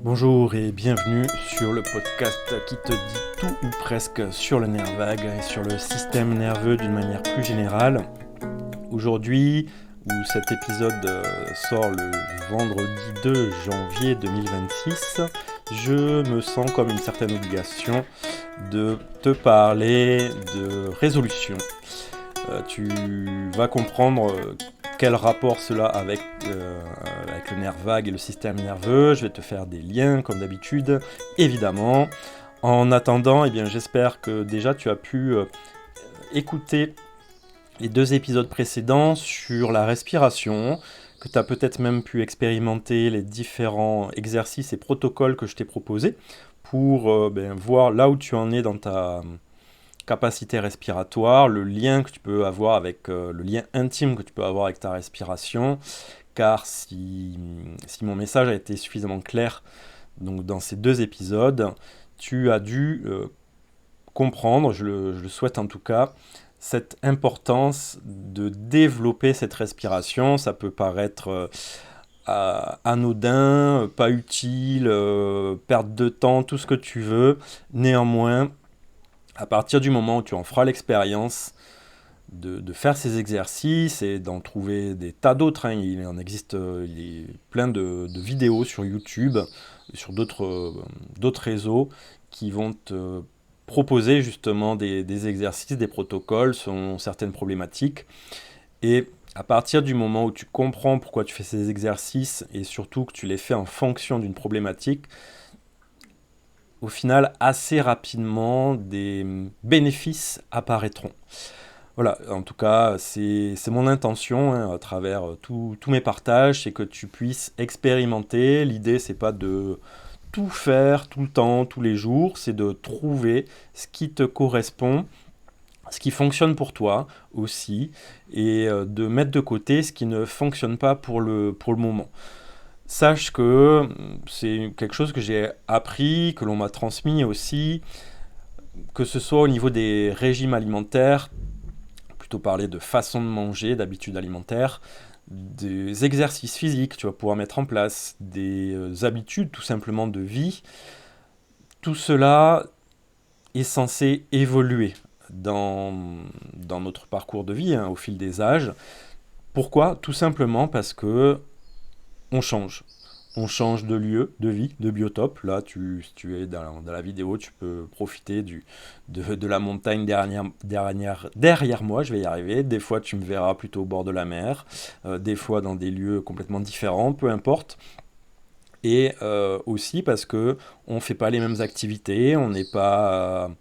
Bonjour et bienvenue sur le podcast qui te dit tout ou presque sur le nerf vague et sur le système nerveux d'une manière plus générale. Aujourd'hui, où cet épisode sort le vendredi 2 janvier 2026, je me sens comme une certaine obligation de te parler de résolution. Tu vas comprendre quel rapport cela avec le nerf vague et le système nerveux. Je vais te faire des liens comme d'habitude, évidemment. En attendant, j'espère que déjà tu as pu écouter les 2 épisodes précédents sur la respiration, que tu as peut-être même pu expérimenter les différents exercices et protocoles que je t'ai proposés pour voir là où tu en es dans ta capacité respiratoire, le lien que tu peux avoir avec le lien intime que tu peux avoir avec ta respiration, car si mon message a été suffisamment clair donc dans ces 2 épisodes, tu as dû comprendre, je le souhaite en tout cas, cette importance de développer cette respiration. Ça peut paraître anodin, pas utile, perte de temps, tout ce que tu veux. Néanmoins, à partir du moment où tu en feras l'expérience de faire ces exercices et d'en trouver des tas d'autres, il en existe plein de vidéos sur YouTube, sur d'autres réseaux qui vont te proposer justement des exercices, des protocoles selon certaines problématiques. Et à partir du moment où tu comprends pourquoi tu fais ces exercices et surtout que tu les fais en fonction d'une problématique, au final, assez rapidement, des bénéfices apparaîtront. Voilà, en tout cas, c'est mon intention à travers tous mes partages, c'est que tu puisses expérimenter. L'idée, c'est pas de tout faire tout le temps, tous les jours, c'est de trouver ce qui te correspond, ce qui fonctionne pour toi aussi, et de mettre de côté ce qui ne fonctionne pas pour le moment. Sache que c'est quelque chose que j'ai appris, que l'on m'a transmis aussi, que ce soit au niveau des régimes alimentaires, plutôt parler de façon de manger, d'habitudes alimentaires, des exercices physiques que tu vas pouvoir mettre en place, des habitudes tout simplement de vie. Tout cela est censé évoluer dans notre parcours de vie au fil des âges. Pourquoi ? Tout simplement parce que on change. On change de lieu, de vie, de biotope. Là, si tu es dans la vidéo, tu peux profiter de la montagne derrière moi, je vais y arriver. Des fois, tu me verras plutôt au bord de la mer, des fois dans des lieux complètement différents, peu importe. Et aussi parce que on ne fait pas les mêmes activités, on n'a pas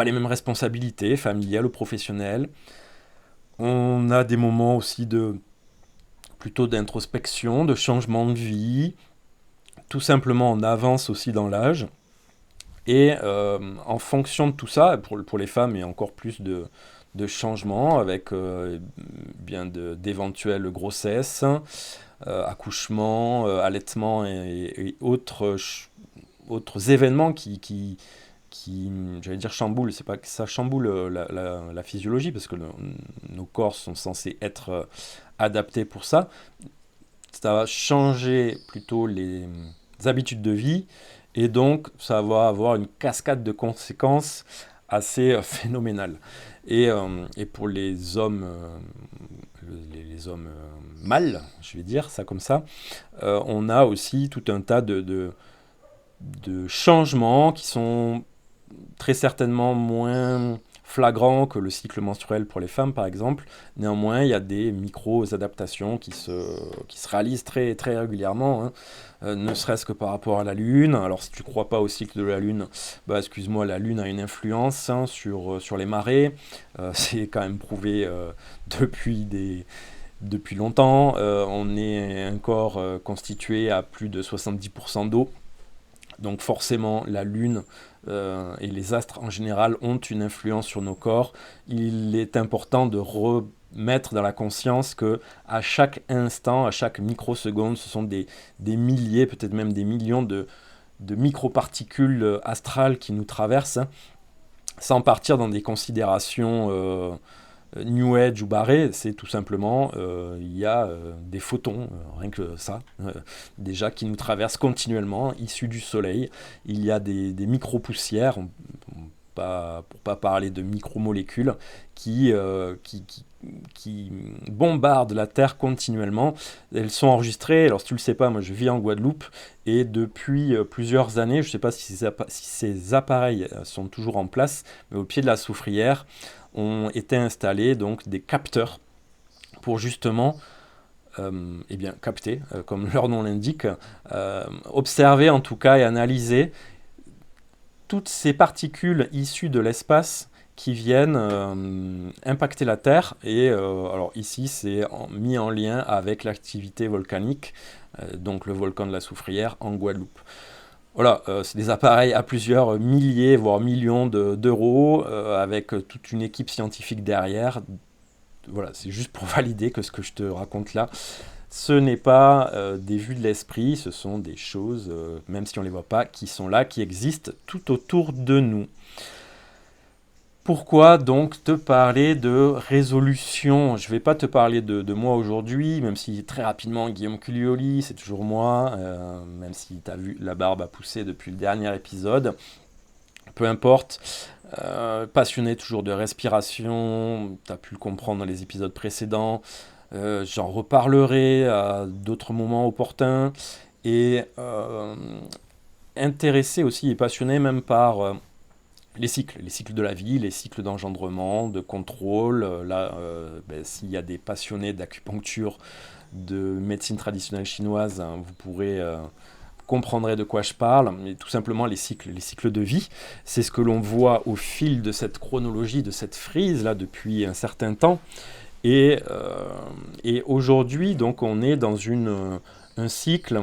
les mêmes responsabilités familiales ou professionnelles. On a des moments aussi plutôt d'introspection, de changement de vie. Tout simplement, on avance aussi dans l'âge. Et en fonction de tout ça, pour les femmes, il y a encore plus de changements avec d'éventuelles grossesses, accouchements, allaitements et autres événements qui, j'allais dire chamboulent. C'est pas que ça chamboule la physiologie, parce que nos corps sont censés être adaptés pour ça. Ça va changer plutôt les habitudes de vie, et donc ça va avoir une cascade de conséquences assez phénoménale. Et pour les hommes, les hommes mâles, je vais dire ça comme ça, on a aussi tout un tas de changements qui sont très certainement moins flagrants que le cycle menstruel pour les femmes, par exemple. Néanmoins, il y a des micro-adaptations qui se réalisent très, très régulièrement, ne serait-ce que par rapport à la Lune. Alors, si tu ne crois pas au cycle de la Lune, excuse-moi, la Lune a une influence sur les marées. C'est quand même prouvé depuis longtemps. On est un corps constitué à plus de 70% d'eau. Donc forcément, la Lune et les astres en général ont une influence sur nos corps. Il est important de remettre dans la conscience que à chaque instant, à chaque microseconde, ce sont des milliers, peut-être même des millions de microparticules astrales qui nous traversent, sans partir dans des considérations New Age ou barré, c'est tout simplement, il y a des photons, rien que ça, déjà qui nous traversent continuellement, issus du Soleil. Il y a des micro-poussières, pour pas parler de micromolécules, qui bombardent la Terre continuellement. Elles sont enregistrées, alors si tu le sais pas, moi je vis en Guadeloupe, et depuis plusieurs années, je ne sais pas si ces appareils sont toujours en place, mais au pied de la Soufrière, ont été installés donc des capteurs pour justement eh bien, capter, comme leur nom l'indique, observer en tout cas et analyser toutes ces particules issues de l'espace qui viennent impacter la Terre. Et alors ici, c'est mis en lien avec l'activité volcanique, donc le volcan de la Soufrière en Guadeloupe. Voilà, c'est des appareils à plusieurs milliers, voire millions d'euros, avec toute une équipe scientifique derrière. Voilà, c'est juste pour valider que ce que je te raconte là, ce n'est pas des vues de l'esprit, ce sont des choses, même si on ne les voit pas, qui sont là, qui existent tout autour de nous. Pourquoi donc te parler de résolution? Je ne vais pas te parler de moi aujourd'hui, même si très rapidement Guillaume Culioli, c'est toujours moi, même si tu as vu la barbe a poussé depuis le dernier épisode. Peu importe, passionné toujours de respiration, tu as pu le comprendre dans les épisodes précédents, j'en reparlerai à d'autres moments opportuns, et intéressé aussi et passionné même par les cycles de la vie, les cycles d'engendrement, de contrôle. Là, s'il y a des passionnés d'acupuncture, de médecine traditionnelle chinoise, hein, vous pourrez comprendrez de quoi je parle, mais tout simplement les cycles de vie. C'est ce que l'on voit au fil de cette chronologie, de cette frise là depuis un certain temps. Et aujourd'hui, donc, on est dans un cycle,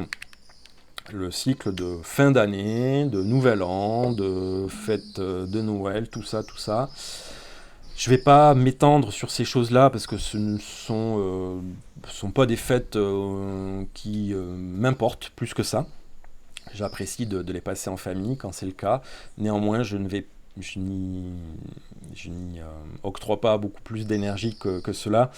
le cycle de fin d'année, de nouvel an, de fête de Noël, tout ça, tout ça. Je ne vais pas m'étendre sur ces choses-là parce que ce ne sont pas des fêtes qui m'importent plus que ça. J'apprécie de les passer en famille quand c'est le cas. Néanmoins, je n'y octroie pas beaucoup plus d'énergie que cela.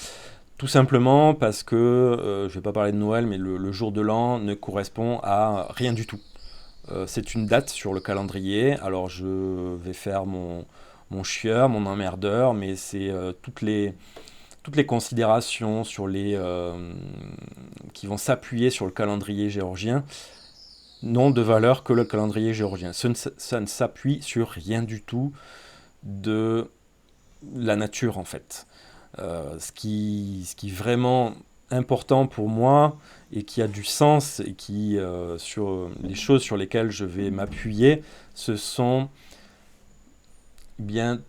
Tout simplement parce que, je ne vais pas parler de Noël, mais le jour de l'an ne correspond à rien du tout. C'est une date sur le calendrier, alors je vais faire mon chieur, mon emmerdeur, mais c'est toutes les considérations qui vont s'appuyer sur le calendrier géorgien n'ont de valeur que le calendrier géorgien. Ça ne s'appuie sur rien du tout de la nature en fait. Ce qui est vraiment important pour moi et qui a du sens et sur les choses sur lesquelles je vais m'appuyer, ce sont bien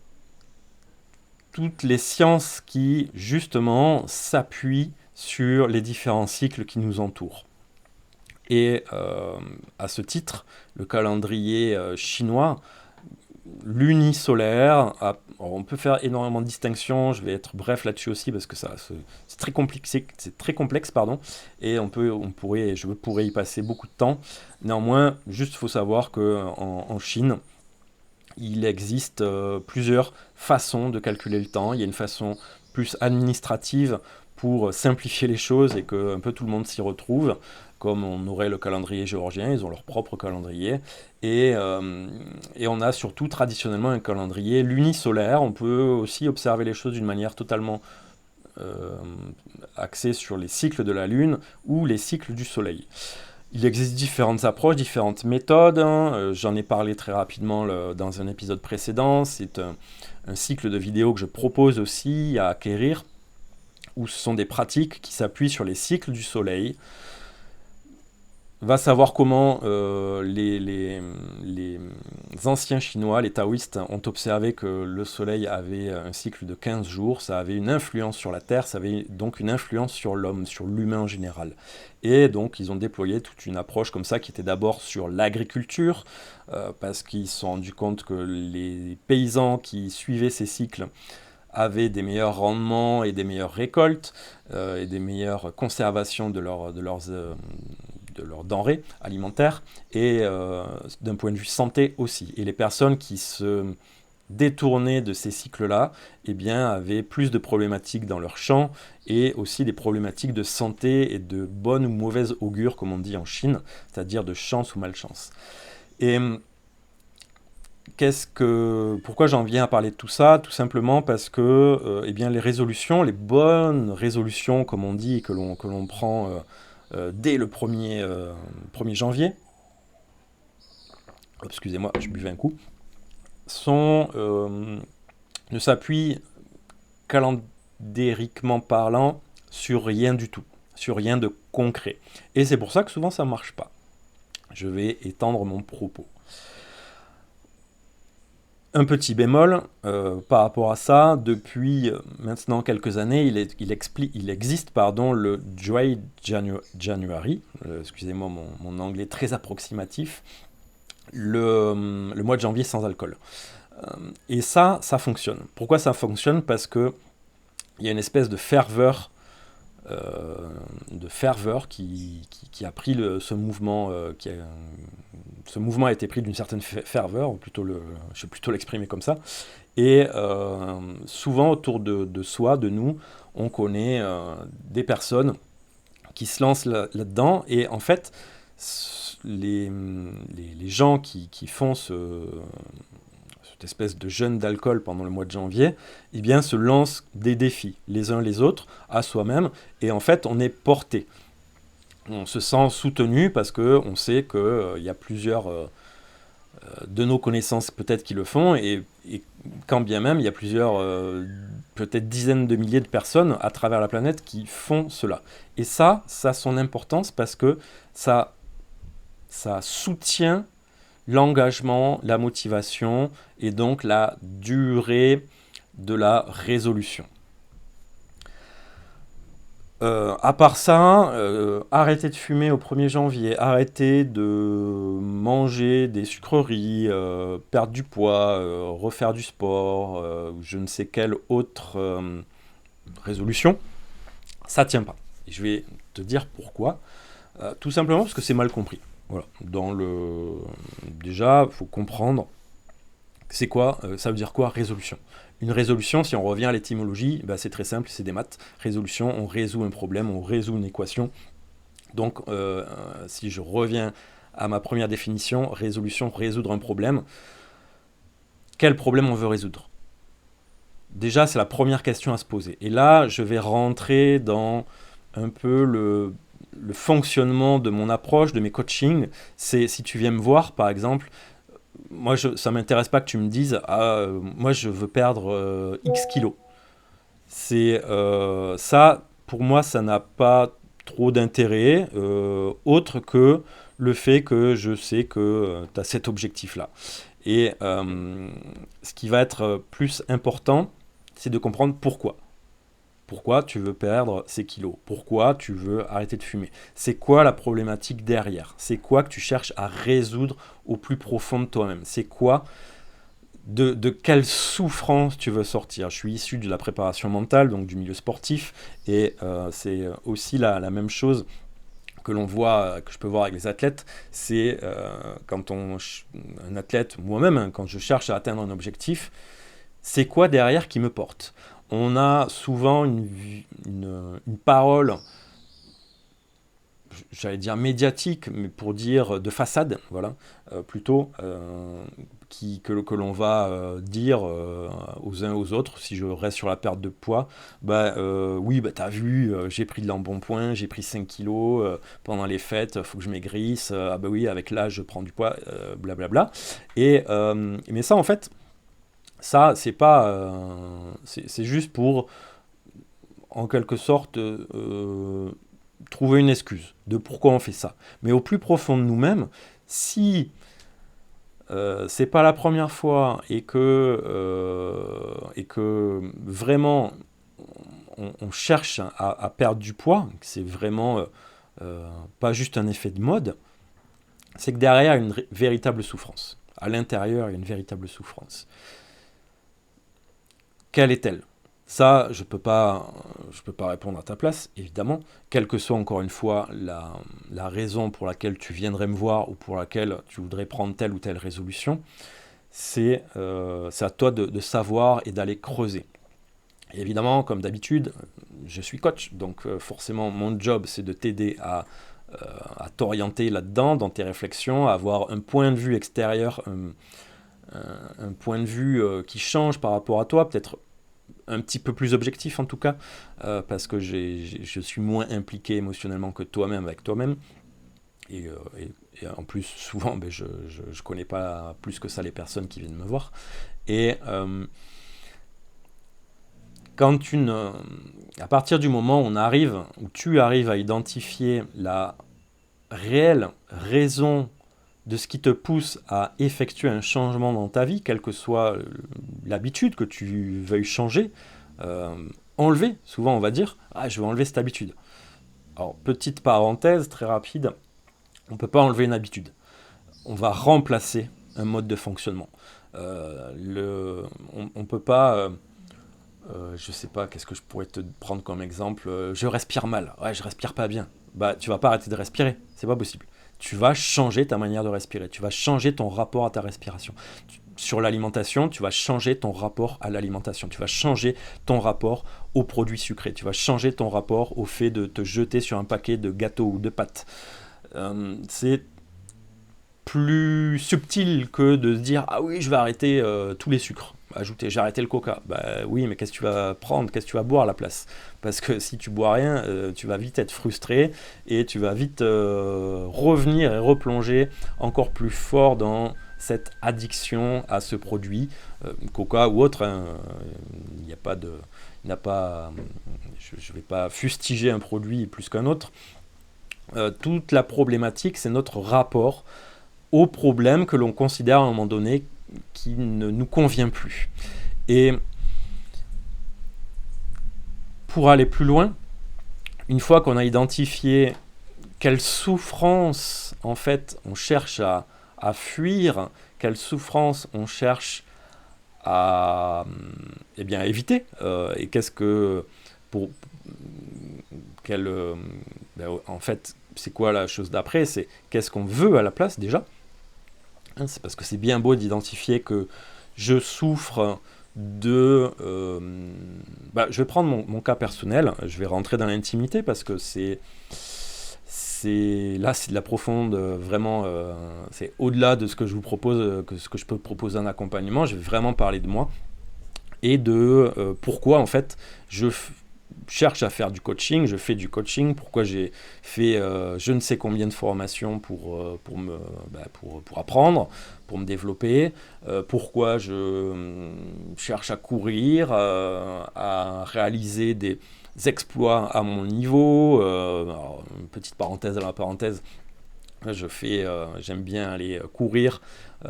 toutes les sciences qui justement s'appuient sur les différents cycles qui nous entourent. Et à ce titre, le calendrier chinois, lunisolaire, on peut faire énormément de distinctions, je vais être bref là-dessus aussi parce que c'est très complexe, pardon, et je pourrais y passer beaucoup de temps. Néanmoins, juste il faut savoir qu'en Chine, il existe plusieurs façons de calculer le temps. Il y a une façon plus administrative pour simplifier les choses et que un peu tout le monde s'y retrouve, comme on aurait le calendrier géorgien, ils ont leur propre calendrier, et on a surtout traditionnellement un calendrier lunisolaire. On peut aussi observer les choses d'une manière totalement axée sur les cycles de la Lune ou les cycles du Soleil. Il existe différentes approches, différentes méthodes, hein. J'en ai parlé très rapidement dans un épisode précédent. C'est un cycle de vidéos que je propose aussi à acquérir, où ce sont des pratiques qui s'appuient sur les cycles du Soleil. Va savoir comment les anciens Chinois, les taoïstes, ont observé que le Soleil avait un cycle de 15 jours, ça avait une influence sur la Terre, ça avait donc une influence sur l'homme, sur l'humain en général. Et donc ils ont déployé toute une approche comme ça qui était d'abord sur l'agriculture, parce qu'ils se sont rendus compte que les paysans qui suivaient ces cycles avaient des meilleurs rendements et des meilleures récoltes, et des meilleures conservations de leurs denrées alimentaires, et d'un point de vue santé aussi. Et les personnes qui se détournés de ces cycles-là, eh bien, avaient plus de problématiques dans leur champ et aussi des problématiques de santé et de bonne ou mauvaise augure, comme on dit en Chine, c'est-à-dire de chance ou malchance. Et pourquoi j'en viens à parler de tout ça? Tout simplement parce que eh bien, les résolutions, les bonnes résolutions, comme on dit, que l'on prend dès le 1er janvier, excusez-moi, je buvais un coup, ne s'appuient calendériquement parlant sur rien du tout, sur rien de concret. Et c'est pour ça que souvent ça ne marche pas. Je vais étendre mon propos. Un petit bémol par rapport à ça, depuis maintenant quelques années, il existe le Dry January, excusez-moi mon anglais très approximatif, le mois de janvier sans alcool. Et ça fonctionne. Pourquoi ça fonctionne? Parce qu'il y a une espèce de ferveur qui a pris ce mouvement, ce mouvement a été pris d'une certaine ferveur, je vais plutôt l'exprimer comme ça, et souvent autour de soi, de nous, on connaît des personnes qui se lancent là-dedans, et en fait, les gens qui font cette espèce de jeûne d'alcool pendant le mois de janvier, eh bien, se lancent des défis, les uns les autres, à soi-même, et en fait, on est porté. On se sent soutenu parce qu'on sait qu'il y a plusieurs de nos connaissances peut-être qui le font, et quand bien même, il y a plusieurs, peut-être dizaines de milliers de personnes à travers la planète qui font cela. Et ça a son importance parce que ça soutient l'engagement, la motivation et donc la durée de la résolution. À part ça, arrêter de fumer au 1er janvier, arrêter de manger des sucreries, perdre du poids, refaire du sport, je ne sais quelle autre résolution, ça tient pas. Et je vais te dire pourquoi. Tout simplement parce que c'est mal compris. Voilà. Déjà, il faut comprendre c'est quoi, ça veut dire quoi résolution. Une résolution, si on revient à l'étymologie, c'est très simple, c'est des maths. Résolution, on résout un problème, on résout une équation. Donc, si je reviens à ma première définition, résolution, résoudre un problème. Quel problème on veut résoudre? Déjà, c'est la première question à se poser. Et là, je vais rentrer dans un peu le fonctionnement de mon approche, de mes coachings. C'est si tu viens me voir, par exemple, moi, ça ne m'intéresse pas que tu me dises moi, je veux perdre X kilos. Ça, pour moi, ça n'a pas trop d'intérêt, autre que le fait que je sais que tu as cet objectif-là. Et ce qui va être plus important, c'est de comprendre pourquoi. Pourquoi tu veux perdre ces kilos? Pourquoi tu veux arrêter de fumer? C'est quoi la problématique derrière? C'est quoi que tu cherches à résoudre au plus profond de toi-même? C'est quoi, de quelle souffrance tu veux sortir? Je suis issu de la préparation mentale, donc du milieu sportif, et c'est aussi la même chose que je peux voir avec les athlètes, c'est quand un athlète, moi-même, quand je cherche à atteindre un objectif, c'est quoi derrière qui me porte? On a souvent une parole, j'allais dire médiatique, mais pour dire de façade, voilà, plutôt, que l'on va dire aux uns aux autres, si je reste sur la perte de poids, oui, t'as vu, j'ai pris de l'embonpoint, j'ai pris 5 kilos pendant les fêtes, faut que je maigrisse, oui, avec l'âge, je prends du poids, blablabla. Mais ça, en fait, ça, c'est pas, c'est juste pour, en quelque sorte, trouver une excuse de pourquoi on fait ça. Mais au plus profond de nous-mêmes, si c'est pas la première fois et que vraiment on cherche à perdre du poids, que c'est vraiment pas juste un effet de mode, c'est que derrière il y a une véritable souffrance. À l'intérieur, il y a une véritable souffrance. Quelle est-elle? Ça, je peux pas répondre à ta place, évidemment, quelle que soit encore une fois la raison pour laquelle tu viendrais me voir ou pour laquelle tu voudrais prendre telle ou telle résolution. c'est à toi de savoir et d'aller creuser. Et évidemment, comme d'habitude, je suis coach, donc forcément mon job c'est de t'aider à t'orienter là-dedans, dans tes réflexions, à avoir un point de vue extérieur, un point de vue qui change par rapport à toi, peut-être un petit peu plus objectif en tout cas, parce que je suis moins impliqué émotionnellement que toi-même avec toi-même. Et, en plus, souvent, ben, je ne connais pas plus que ça les personnes qui viennent me voir. Et à partir du moment où tu arrives à identifier la réelle raison de ce qui te pousse à effectuer un changement dans ta vie, quelle que soit l'habitude que tu veuilles changer, enlever, souvent on va dire, je vais enlever cette habitude. Alors, petite parenthèse très rapide, on ne peut pas enlever une habitude. On va remplacer un mode de fonctionnement. On ne peut pas... je sais pas, qu'est-ce que je pourrais te prendre comme exemple. Je respire mal. Ouais, je respire pas bien. Bah, tu vas pas arrêter de respirer. C'est pas possible. Tu vas changer ta manière de respirer. Tu vas changer ton rapport à ta respiration. Sur l'alimentation, tu vas changer ton rapport à l'alimentation. Tu vas changer ton rapport aux produits sucrés. Tu vas changer ton rapport au fait de te jeter sur un paquet de gâteaux ou de pâtes. C'est plus subtil que de se dire ah oui, je vais arrêter tous les sucres. Ajouter, j'ai arrêté le coca. Bah oui, mais qu'est-ce que tu vas prendre, qu'est-ce que tu vas boire à la place? Parce que si tu bois rien, tu vas vite être frustré et tu vas vite revenir et replonger encore plus fort dans cette addiction à ce produit, coca ou autre. Il n'y a pas de, il n'a pas, je ne vais pas fustiger un produit plus qu'un autre. Toute la problématique, c'est notre rapport au problème que l'on considère à un moment donné qui ne nous convient plus. Et pour aller plus loin, une fois qu'on a identifié quelle souffrance en fait on cherche à fuir, quelle souffrance on cherche à éviter, et qu'est-ce que pour en fait c'est quoi la chose d'après, c'est qu'est-ce qu'on veut à la place déjà. C'est parce que c'est bien beau d'identifier que je souffre de... je vais prendre mon cas personnel, je vais rentrer dans l'intimité parce que c'est de la profonde, vraiment, c'est au-delà de ce que je vous propose, que ce que je peux proposer en accompagnement. Je vais vraiment parler de moi et de pourquoi en fait je cherche à faire du coaching, je fais du coaching, pourquoi j'ai fait je ne sais combien de formations pour apprendre, pour me développer, pourquoi je cherche à courir, à réaliser des exploits à mon niveau. Alors, une petite parenthèse à la parenthèse, j'aime bien aller courir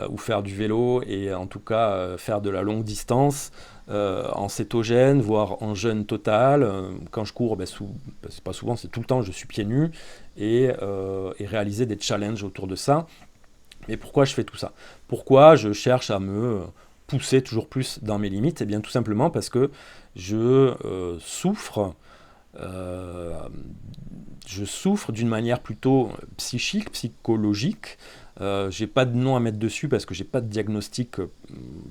ou faire du vélo et en tout cas faire de la longue distance en cétogène, voire en jeûne total. Quand je cours, c'est pas souvent, c'est tout le temps, je suis pieds nus et réaliser des challenges autour de ça. Mais pourquoi je fais tout ça? Pourquoi je cherche à me pousser toujours plus dans mes limites? Eh bien tout simplement parce que je souffre d'une manière plutôt psychique, psychologique. J'ai pas de nom à mettre dessus parce que j'ai pas de diagnostic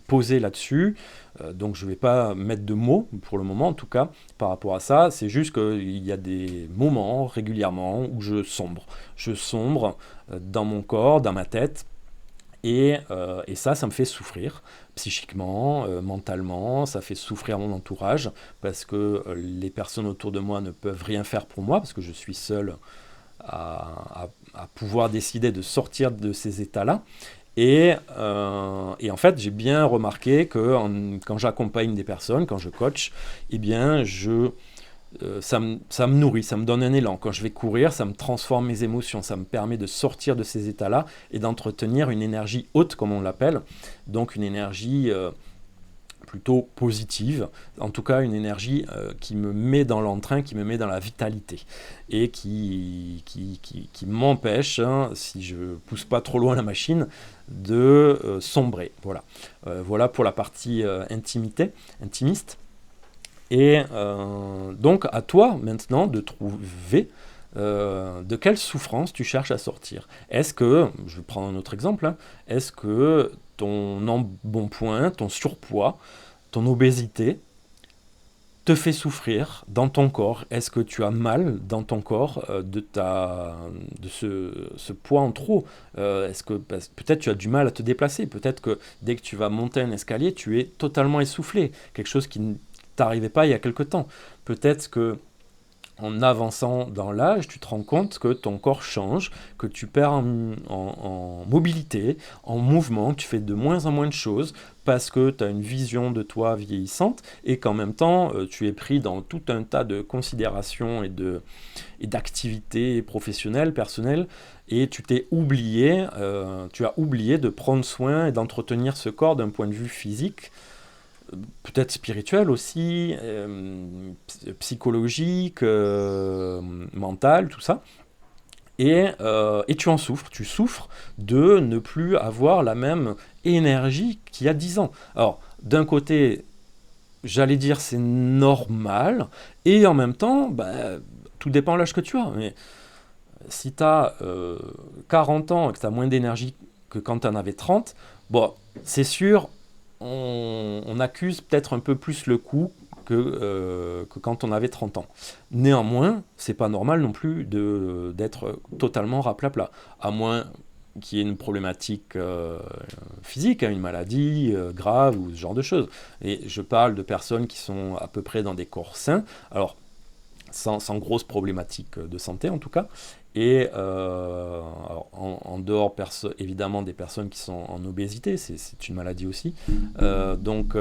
posé là-dessus, donc je vais pas mettre de mots pour le moment en tout cas par rapport à ça. C'est juste qu'il y a des moments régulièrement où je sombre dans mon corps, dans ma tête. Et ça me fait souffrir psychiquement, mentalement, ça fait souffrir mon entourage parce que les personnes autour de moi ne peuvent rien faire pour moi parce que je suis seul à pouvoir décider de sortir de ces états-là. Et en fait, j'ai bien remarqué que quand j'accompagne des personnes, quand je coach, eh bien, ça me nourrit, ça me donne un élan. Quand je vais courir, ça me transforme mes émotions, ça me permet de sortir de ces états-là et d'entretenir une énergie haute, comme on l'appelle, donc une énergie plutôt positive, en tout cas une énergie qui me met dans l'entrain, qui me met dans la vitalité et qui m'empêche, si je pousse pas trop loin la machine, de sombrer. Voilà pour la partie intimiste. Et donc à toi maintenant de trouver de quelle souffrance tu cherches à sortir. Est-ce que, je vais prendre un autre exemple, est-ce que ton embonpoint, ton surpoids, ton obésité te fait souffrir dans ton corps? Est-ce que tu as mal dans ton corps de ce poids en trop? Est-ce que peut-être tu as du mal à te déplacer? Peut-être que dès que tu vas monter un escalier, tu es totalement essoufflé, quelque chose qui ne t'arrivait pas il y a quelque temps. Peut-être que en avançant dans l'âge, tu te rends compte que ton corps change, que tu perds en mobilité, en mouvement, que tu fais de moins en moins de choses parce que tu as une vision de toi vieillissante et qu'en même temps, tu es pris dans tout un tas de considérations et d'activités professionnelles, personnelles, et tu as oublié de prendre soin et d'entretenir ce corps d'un point de vue physique, peut-être spirituel aussi, psychologique, mental, tout ça. Et tu en souffres. Tu souffres de ne plus avoir la même énergie qu'il y a 10 ans. Alors, d'un côté, j'allais dire c'est normal, et en même temps, tout dépend de l'âge que tu as. Mais si tu as 40 ans et que tu as moins d'énergie que quand tu en avais 30, bon, c'est sûr, on accuse peut-être un peu plus le coup que quand on avait 30 ans. Néanmoins, c'est pas normal non plus d'être totalement raplapla, à moins qu'il y ait une problématique physique, une maladie grave ou ce genre de choses. Et je parle de personnes qui sont à peu près dans des corps sains, alors sans grosse problématique de santé en tout cas, et alors, en dehors évidemment des personnes qui sont en obésité, c'est une maladie aussi. Donc,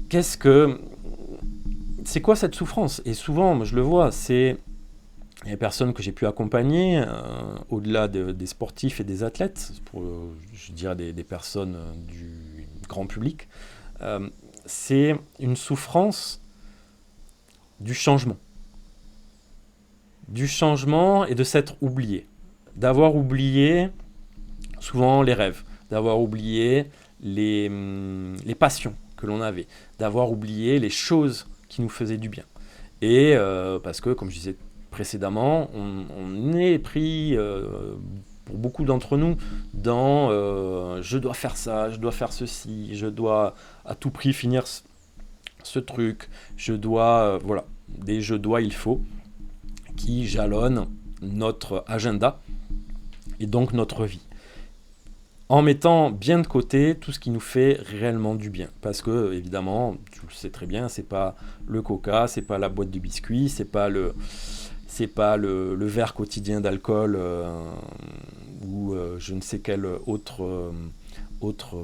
c'est quoi cette souffrance? Et souvent, je le vois, c'est les personnes que j'ai pu accompagner, au-delà des sportifs et des athlètes, je dirais des personnes du grand public, c'est une souffrance du changement. Du changement et de s'être oublié. D'avoir oublié souvent les rêves, d'avoir oublié les passions que l'on avait, d'avoir oublié les choses qui nous faisaient du bien. Et parce que, comme je disais précédemment, on est pris, pour beaucoup d'entre nous, dans je dois faire ça, je dois faire ceci, je dois à tout prix finir ce truc, je dois, voilà, des je dois, il faut, qui jalonnent notre agenda et donc notre vie, en mettant bien de côté tout ce qui nous fait réellement du bien. Parce que, évidemment, tu le sais très bien, c'est pas le coca, c'est pas la boîte de biscuits, c'est pas le verre quotidien d'alcool ou je ne sais quel autre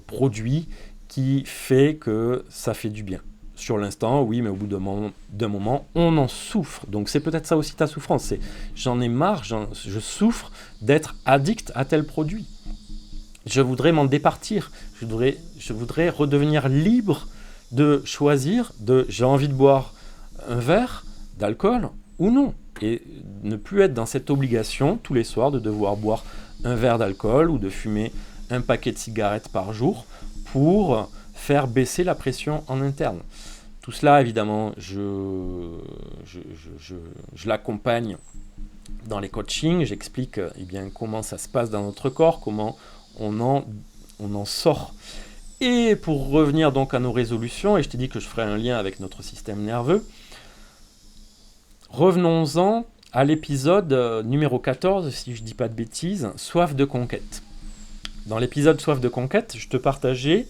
produit qui fait que ça fait du bien. Sur l'instant, oui, mais au bout d'un moment, on en souffre. Donc c'est peut-être ça aussi ta souffrance. C'est j'en ai marre, je souffre d'être addict à tel produit. Je voudrais m'en départir. Je voudrais redevenir libre de choisir j'ai envie de boire un verre d'alcool ou non. Et ne plus être dans cette obligation tous les soirs de devoir boire un verre d'alcool ou de fumer un paquet de cigarettes par jour pour faire baisser la pression en interne. Tout cela, évidemment, je l'accompagne dans les coachings. J'explique comment ça se passe dans notre corps, comment on en sort. Et pour revenir donc à nos résolutions, et je t'ai dit que je ferai un lien avec notre système nerveux, revenons-en à l'épisode numéro 14, si je ne dis pas de bêtises, soif de conquête. Dans l'épisode soif de conquête, je te partageais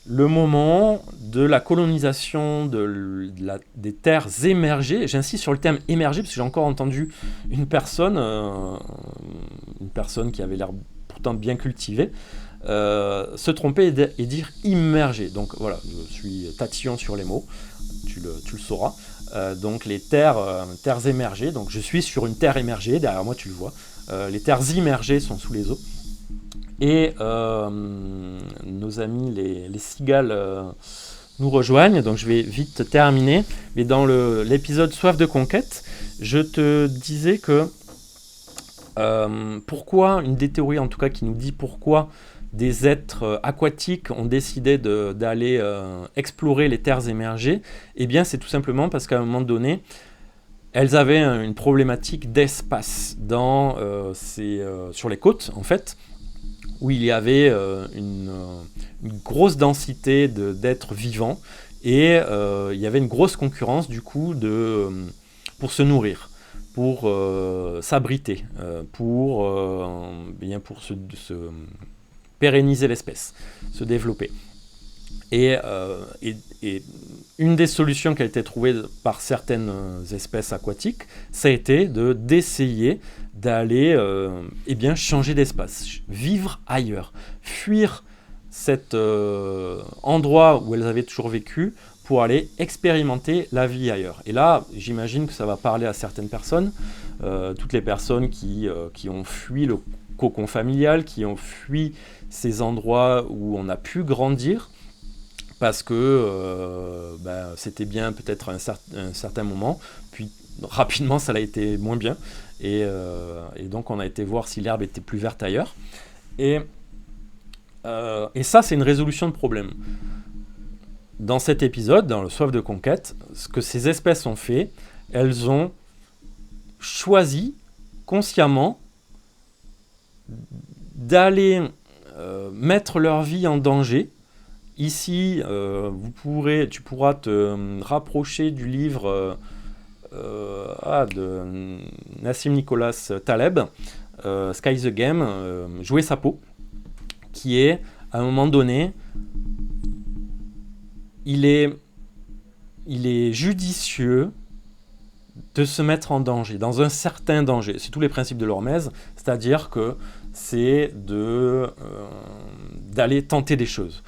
le moment de la colonisation des terres émergées. J'insiste sur le terme émergé parce que j'ai encore entendu une personne qui avait l'air pourtant bien cultivée, se tromper et dire immergé. Donc voilà, je suis tatillon sur les mots, tu le sauras. Donc les terres émergées, donc je suis sur une terre émergée, derrière moi tu le vois. Les terres immergées sont sous les eaux. Et nos amis les cigales nous rejoignent, donc je vais vite terminer. Mais dans l'épisode Soif de conquête, je te disais que pourquoi, une des théories en tout cas qui nous dit pourquoi des êtres aquatiques ont décidé d'aller explorer les terres émergées, eh bien c'est tout simplement parce qu'à un moment donné, elles avaient une problématique d'espace sur les côtes en fait, où il y avait une grosse densité d'êtres vivants, et il y avait une grosse concurrence du coup pour se nourrir, pour s'abriter, pour se pérenniser l'espèce, se développer. Et une des solutions qui a été trouvée par certaines espèces aquatiques, ça a été d'essayer d'aller changer d'espace, vivre ailleurs, fuir cet endroit où elles avaient toujours vécu pour aller expérimenter la vie ailleurs. Et là, j'imagine que ça va parler à certaines personnes, toutes les personnes qui ont fui le cocon familial, qui ont fui ces endroits où on a pu grandir, parce que c'était bien peut-être à un certain moment, puis rapidement ça l'a été moins bien, et donc on a été voir si l'herbe était plus verte ailleurs, et ça c'est une résolution de problème. Dans cet épisode, dans le Soif de conquête, ce que ces espèces ont fait, elles ont choisi consciemment d'aller mettre leur vie en danger. Ici, tu pourras te rapprocher du livre de Nassim Nicholas Taleb, Sky the Game, Jouer sa peau, qui est, à un moment donné, il est judicieux de se mettre en danger, dans un certain danger. C'est tous les principes de l'hormèse, c'est-à-dire que c'est d'aller tenter des choses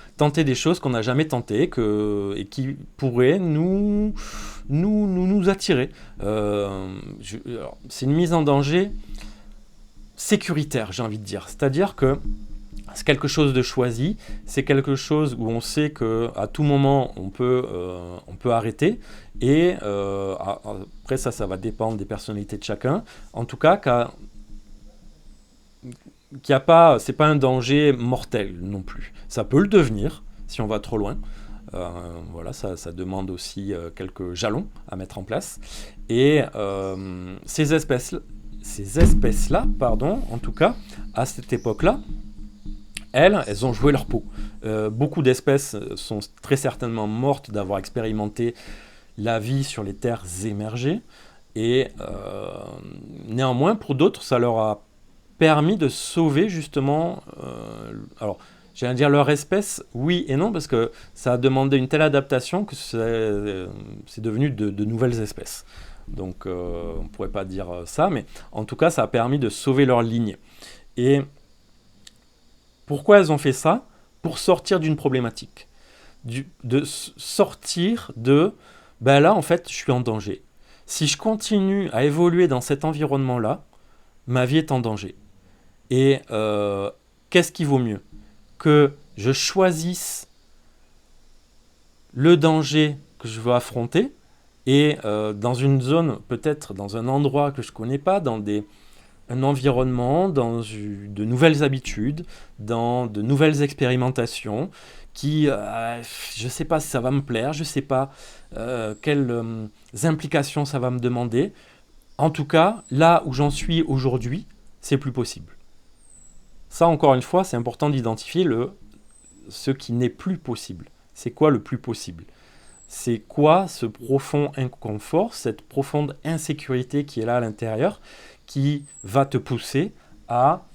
qu'on n'a jamais tentées et qui pourraient nous attirer. C'est une mise en danger sécuritaire, j'ai envie de dire. C'est-à-dire que c'est quelque chose de choisi, c'est quelque chose où on sait qu'à tout moment on peut arrêter, et après ça va dépendre des personnalités de chacun. En tout cas, c'est pas un danger mortel non plus. Ça peut le devenir si on va trop loin. Ça demande aussi quelques jalons à mettre en place. Et ces espèces-là, en tout cas, à cette époque-là, elles ont joué leur peau. Beaucoup d'espèces sont très certainement mortes d'avoir expérimenté la vie sur les terres émergées, et néanmoins, pour d'autres, ça leur a permis de sauver justement, j'allais dire leur espèce, oui et non, parce que ça a demandé une telle adaptation que c'est devenu de nouvelles espèces. Donc on ne pourrait pas dire ça, mais en tout cas ça a permis de sauver leur ligne. Et pourquoi elles ont fait ça? Pour sortir d'une problématique. De sortir là en fait je suis en danger. Si je continue à évoluer dans cet environnement-là, ma vie est en danger. Et qu'est-ce qui vaut mieux? Que je choisisse le danger que je veux affronter, et dans une zone, peut-être dans un endroit que je ne connais pas, dans un environnement, dans de nouvelles habitudes, dans de nouvelles expérimentations, qui, je ne sais pas si ça va me plaire, je ne sais pas quelles implications ça va me demander. En tout cas, là où j'en suis aujourd'hui, c'est plus possible. Ça, encore une fois, c'est important d'identifier ce qui n'est plus possible. C'est quoi le plus possible? C'est quoi ce profond inconfort, cette profonde insécurité qui est là à l'intérieur, qui va te pousser à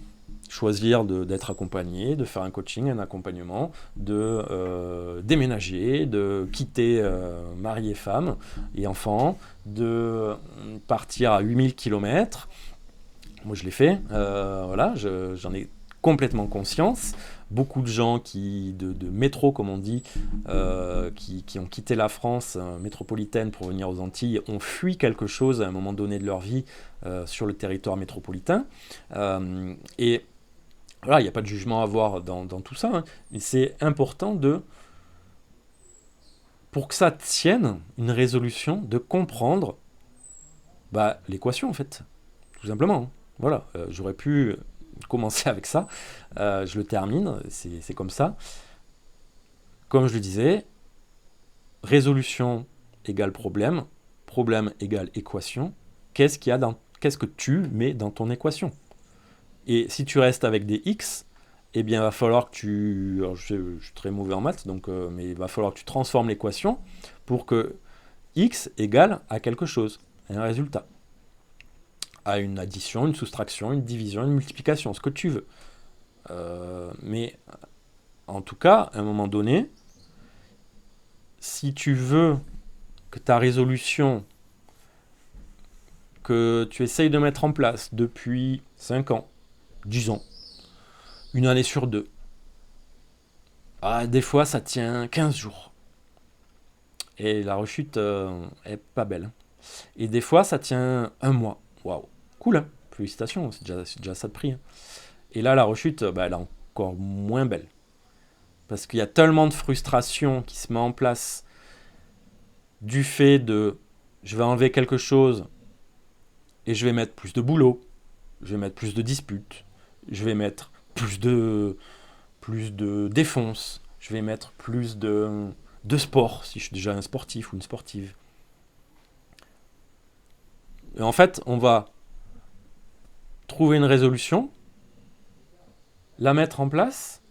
choisir d'être accompagné, de faire un coaching, un accompagnement, de déménager, de quitter mari et femme et enfants, de partir à 8000 km. Moi, je l'ai fait, j'en ai complètement conscience. Beaucoup de gens de métro, comme on dit, qui ont quitté la France métropolitaine pour venir aux Antilles, ont fui quelque chose à un moment donné de leur vie sur le territoire métropolitain. Et voilà, il n'y a pas de jugement à avoir dans tout ça, hein, mais c'est important pour que ça tienne, une résolution, de comprendre l'équation en fait, tout simplement. Hein. Voilà, j'aurais pu commencer avec ça, je le termine, c'est comme ça. Comme je le disais, résolution égale problème, problème égale équation. Qu'est-ce que tu mets dans ton équation? Et si tu restes avec des X, eh bien, il va falloir que tu... Alors, je suis très mauvais en maths, donc, mais il va falloir que tu transformes l'équation pour que x égale à quelque chose, à un résultat, à une addition, une soustraction, une division, une multiplication, ce que tu veux. Mais en tout cas, à un moment donné, si tu veux que ta résolution que tu essayes de mettre en place depuis 5 ans, 10 ans, une année sur deux, des fois ça tient 15 jours. Et la rechute est pas belle. Et des fois ça tient un mois. Waouh, cool, hein, félicitations, c'est déjà ça de prix, hein. Et là la rechute, elle est encore moins belle. Parce qu'il y a tellement de frustration qui se met en place du fait de je vais enlever quelque chose et je vais mettre plus de boulot, je vais mettre plus de disputes, je vais mettre plus de défonce, je vais mettre plus de sport si je suis déjà un sportif ou une sportive. Et en fait, on va trouver une résolution, la mettre en place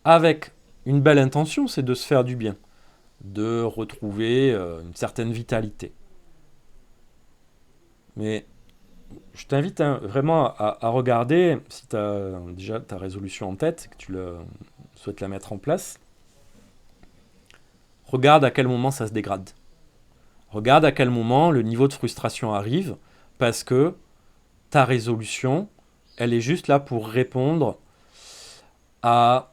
avec une belle intention, c'est de se faire du bien, de retrouver une certaine vitalité. Mais je t'invite vraiment à regarder, si tu as déjà ta résolution en tête, que tu souhaites la mettre en place, regarde à quel moment ça se dégrade. Regarde à quel moment le niveau de frustration arrive, parce que ta résolution, elle est juste là pour répondre à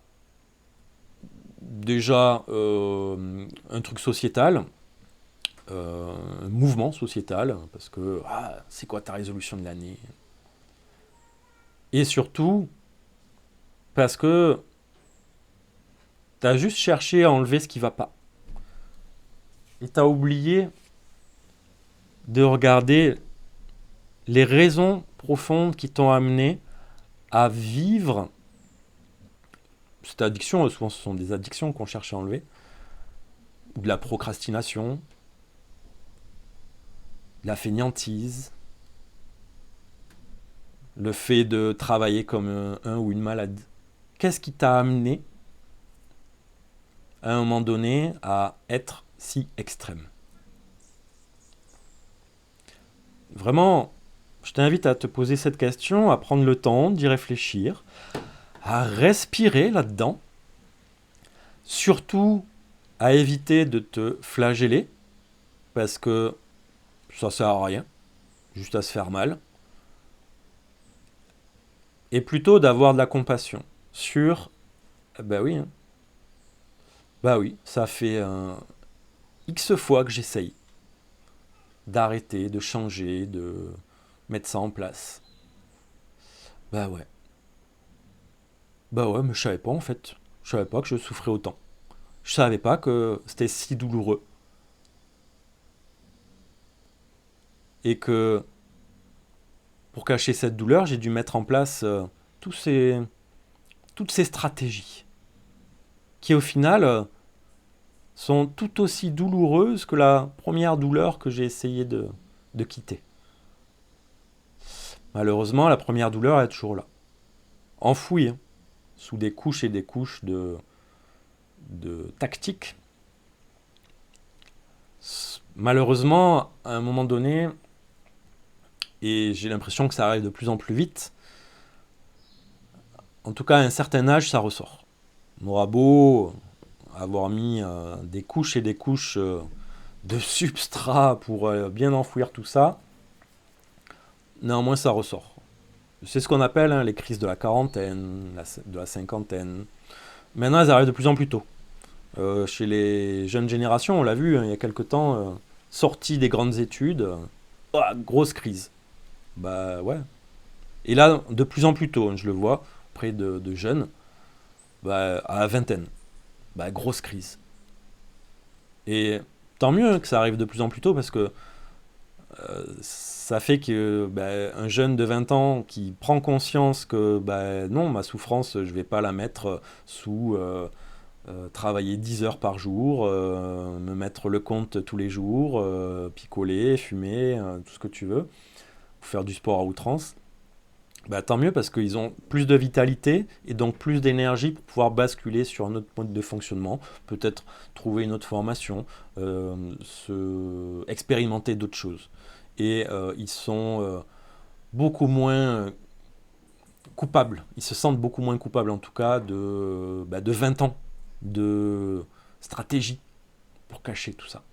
déjà un truc sociétal, un mouvement sociétal, parce que c'est quoi ta résolution de l'année? Et surtout, parce que tu as juste cherché à enlever ce qui va pas. Et tu as oublié de regarder les raisons profondes qui t'ont amené à vivre cette addiction. Souvent, ce sont des addictions qu'on cherche à enlever, ou de la procrastination, de la fainéantise, le fait de travailler comme un ou une malade. Qu'est-ce qui t'a amené à un moment donné à être si extrême? Vraiment, je t'invite à te poser cette question, à prendre le temps d'y réfléchir, à respirer là-dedans, surtout à éviter de te flageller, parce que ça sert à rien, juste à se faire mal, et plutôt d'avoir de la compassion sur, bah oui, hein, bah oui, ça fait X fois que j'essaye d'arrêter, de changer, de mettre ça en place. Bah ouais. Bah ouais, mais je savais pas en fait. Je savais pas que je souffrais autant. Je savais pas que c'était si douloureux. Et que pour cacher cette douleur, j'ai dû mettre en place tous ces, toutes ces stratégies qui au final sont tout aussi douloureuses que la première douleur que j'ai essayé de quitter. Malheureusement, la première douleur est toujours là, enfouie, hein, sous des couches et des couches de tactiques. Malheureusement, à un moment donné, et j'ai l'impression que ça arrive de plus en plus vite, en tout cas à un certain âge, ça ressort. On aura beau avoir mis des couches et des couches de substrat pour bien enfouir tout ça, néanmoins ça ressort. C'est ce qu'on appelle les crises de la quarantaine, de la cinquantaine. Maintenant, elles arrivent de plus en plus tôt. Chez les jeunes générations, on l'a vu il y a quelques temps, sortis des grandes études, grosse crise. Bah ouais. Et là, de plus en plus tôt, hein, je le vois, auprès de jeunes, à la vingtaine. Grosse crise. Et tant mieux que ça arrive de plus en plus tôt parce que ça fait que un jeune de 20 ans qui prend conscience que non, ma souffrance, je vais pas la mettre sous travailler 10 heures par jour, me mettre le compte tous les jours, picoler, fumer, tout ce que tu veux, faire du sport à outrance. bah, tant mieux parce qu'ils ont plus de vitalité et donc plus d'énergie pour pouvoir basculer sur un autre mode de fonctionnement, peut-être trouver une autre formation, expérimenter d'autres choses. Et ils sont beaucoup moins coupables, ils se sentent beaucoup moins coupables en tout cas de 20 ans de stratégie pour cacher tout ça.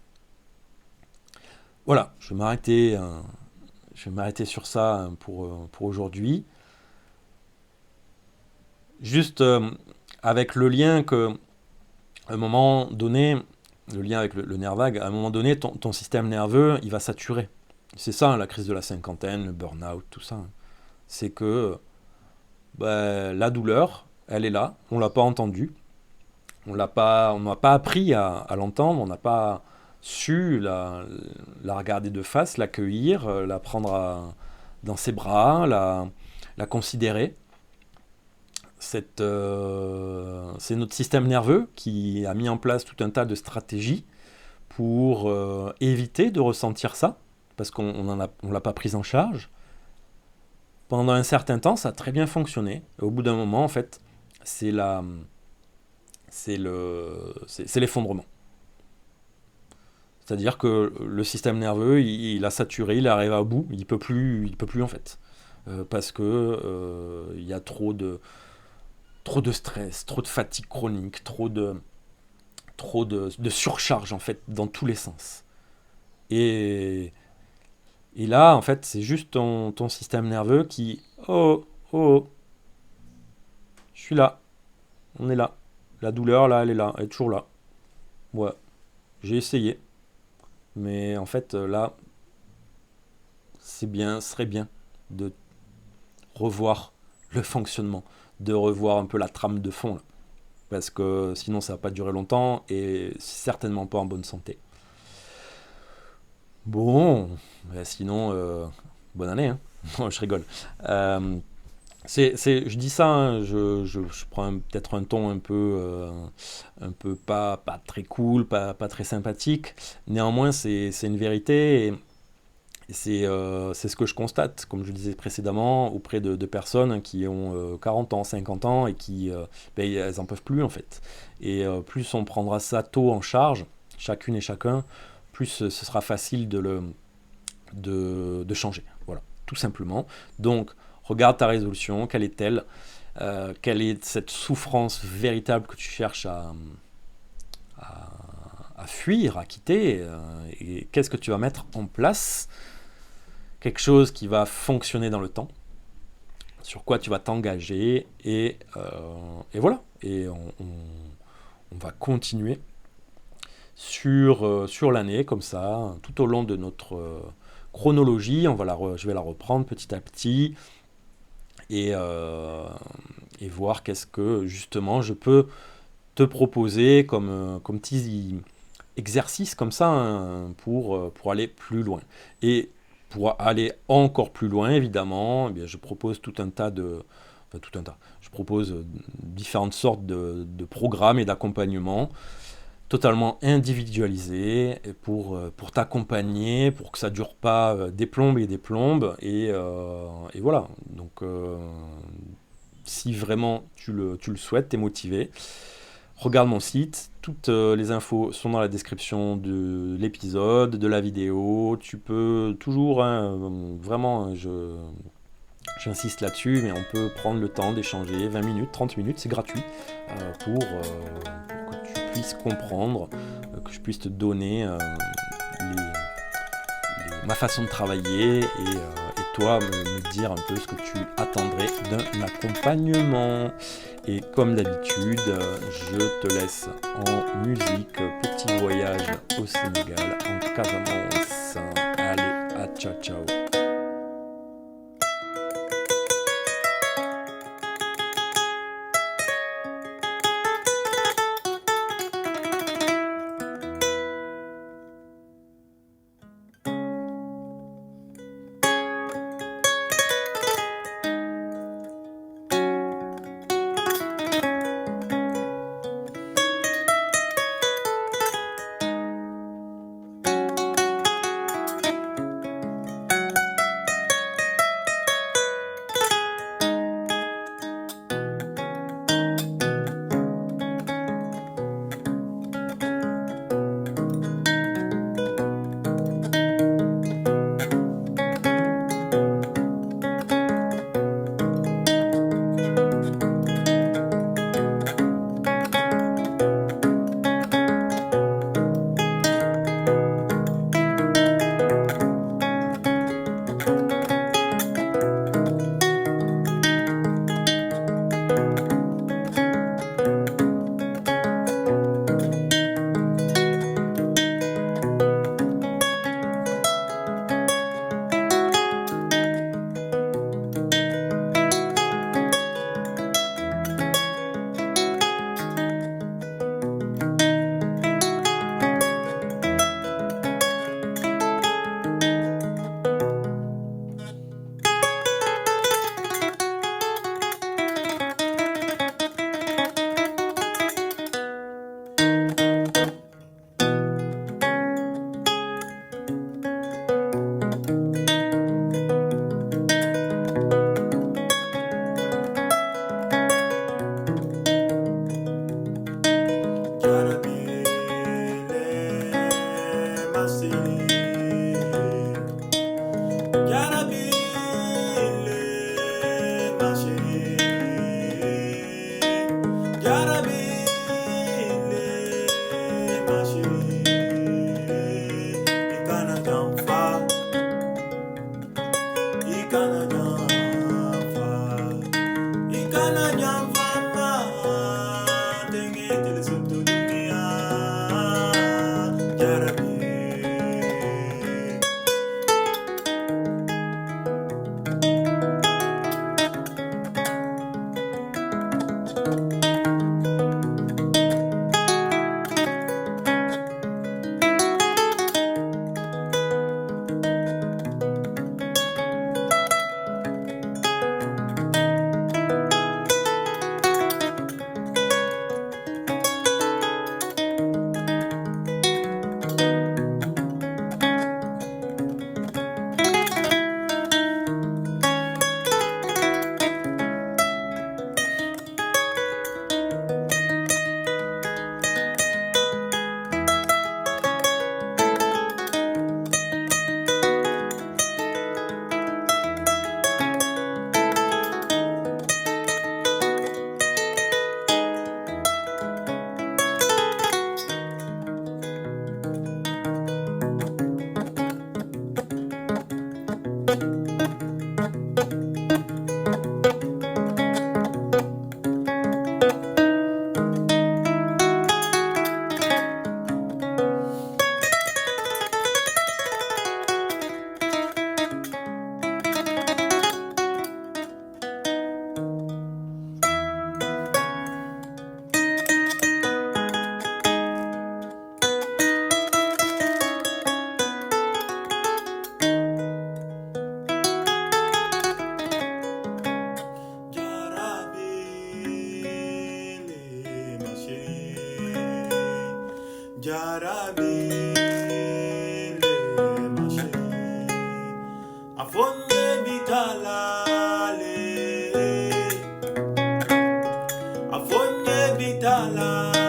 Voilà, je vais m'arrêter sur ça pour aujourd'hui. Juste avec le lien que, à un moment donné, le lien avec le nerf vague, à un moment donné, ton système nerveux, il va saturer. C'est ça, hein, la crise de la cinquantaine, le burn-out, tout ça. C'est que bah, la douleur, elle est là, on l'a pas entendue, on n'a pas appris à l'entendre, on n'a pas su la regarder de face, l'accueillir, la prendre dans ses bras, la considérer. C'est notre système nerveux qui a mis en place tout un tas de stratégies pour éviter de ressentir ça, parce qu'on ne l'a pas prise en charge. Pendant un certain temps, ça a très bien fonctionné. Et au bout d'un moment, en fait, c'est l'effondrement. C'est-à-dire que le système nerveux, il a saturé, il arrive à bout, il peut plus en fait. Parce que il y a trop de stress, trop de fatigue chronique, trop de surcharge en fait dans tous les sens. Et, et là, en fait, c'est juste ton système nerveux qui oh, oh, je suis là, on est là. La douleur là, elle est là, elle est toujours là. Ouais, j'ai essayé, mais en fait là, ce serait bien de revoir le fonctionnement, de revoir un peu la trame de fond là, parce que sinon ça va pas durer longtemps et certainement pas en bonne santé. Bon, bah sinon, bonne année, hein. Non, je rigole. Euh, je dis ça, hein, je prends peut-être un ton un peu pas très cool, pas très sympathique. Néanmoins, c'est une vérité et c'est ce que je constate, comme je disais précédemment, auprès de personnes qui ont 40 ans, 50 ans et qui, ben, elles en peuvent plus en fait. Et plus on prendra ça tôt en charge, chacune et chacun, plus ce sera facile de changer. Voilà, tout simplement. Donc, regarde ta résolution, quelle est-elle? Quelle est cette souffrance véritable que tu cherches à, à fuir, à quitter? Et qu'est-ce que tu vas mettre en place? Quelque chose qui va fonctionner dans le temps, sur quoi tu vas t'engager, et voilà. Et on va continuer sur l'année, comme ça, tout au long de notre chronologie. Je vais la reprendre petit à petit et, et voir qu'est-ce que justement je peux te proposer comme petit exercice comme ça, hein, pour aller plus loin. Et pour aller encore plus loin, évidemment, eh bien, je propose tout un tas de... Enfin, tout un tas. Je propose différentes sortes de programmes et d'accompagnement totalement individualisés pour t'accompagner, pour que ça ne dure pas des plombes et des plombes. Et voilà. Donc, si vraiment tu le souhaites, tu es motivé, regarde mon site, toutes les infos sont dans la description de l'épisode, de la vidéo. Tu peux toujours, hein, vraiment, j'insiste là-dessus, mais on peut prendre le temps d'échanger 20 minutes, 30 minutes, c'est gratuit, pour que tu puisses comprendre, que je puisse te donner ma façon de travailler et toi me dire un peu ce que tu attendrais d'un accompagnement. Et comme d'habitude, je te laisse en musique, petit voyage au Sénégal, en Casamance. Allez, à ciao ciao. Jarabile mashe afonye bitalale afonye bitalale